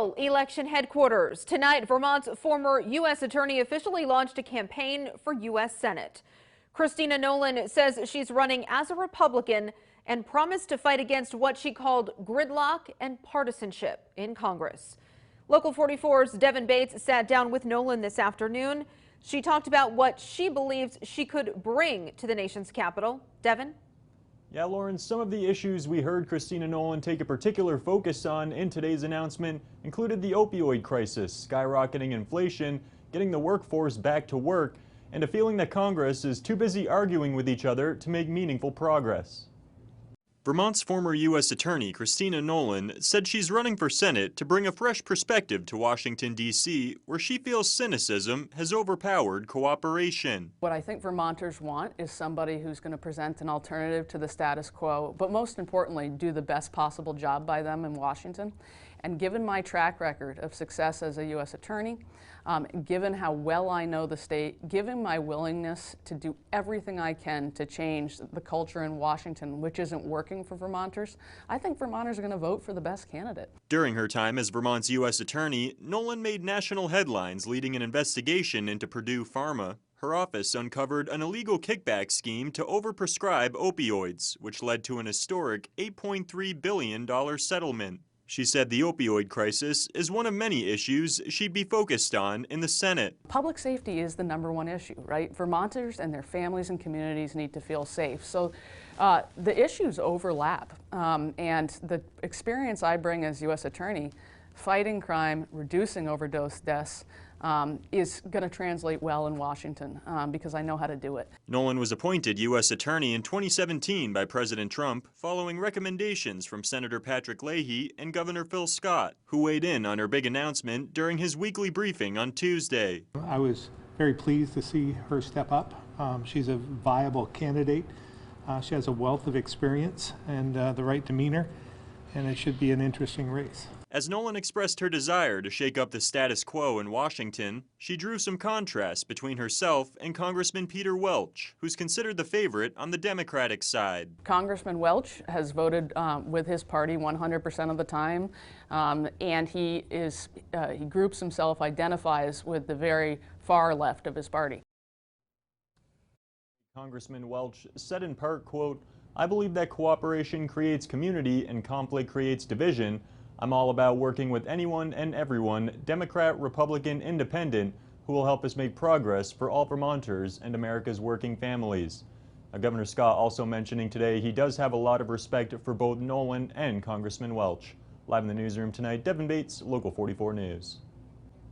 Hill election headquarters. Tonight, Vermont's former U.S. attorney officially launched a campaign for U.S. Senate. Christina Nolan says she's running as a Republican and promised to fight against what she called gridlock and partisanship in Congress. Local 44's Devin Bates sat down with Nolan this afternoon. She talked about what she believes she could bring to the nation's capital. Devin? Yeah, Lauren, some of the issues we heard Christina Nolan take a particular focus on in today's announcement included the opioid crisis, skyrocketing inflation, getting the workforce back to work, and a feeling that Congress is too busy arguing with each other to make meaningful progress. Vermont's former U.S. Attorney Christina Nolan said she's running for Senate to bring a fresh perspective to Washington, D.C., where she feels cynicism has overpowered cooperation. What I think Vermonters want is somebody who's going to present an alternative to the status quo, but most importantly, do the best possible job by them in Washington. And given my track record of success as a U.S. Attorney, given how well I know the state, given my willingness to do everything I can to change the culture in Washington, which isn't working for Vermonters, I think Vermonters are going to vote for the best candidate. During her time as Vermont's U.S. Attorney, Nolan made national headlines leading an investigation into Purdue Pharma. Her office uncovered an illegal kickback scheme to overprescribe opioids, which led to an historic $8.3 billion settlement. She said the opioid crisis is one of many issues she'd be focused on in the Senate. Public safety is the #1 issue, right? Vermonters and their families and communities need to feel safe. So the issues overlap, and the experience I bring as U.S. Attorney, fighting crime, reducing overdose deaths, is going to translate well in Washington because I know how to do it. Nolan was appointed U.S. Attorney in 2017 by President Trump following recommendations from Senator Patrick Leahy and Governor Phil Scott, who weighed in on her big announcement during his weekly briefing on Tuesday. I was very pleased to see her step up. She's a viable candidate. She has a wealth of experience and the right demeanor, and it should be an interesting race. As Nolan expressed her desire to shake up the status quo in Washington, she drew some contrast between herself and Congressman Peter Welch, who's considered the favorite on the Democratic side. Congressman Welch has voted with his party 100% of the time, and he groups himself, identifies with the very far left of his party. Congressman Welch said in part, quote, "I believe that cooperation creates community and conflict creates division. I'm all about working with anyone and everyone, Democrat, Republican, Independent, who will help us make progress for all Vermonters and America's working families." Governor Scott also mentioning today he does have a lot of respect for both Nolan and Congressman Welch. Live in the newsroom tonight, Devin Bates, Local 44 News.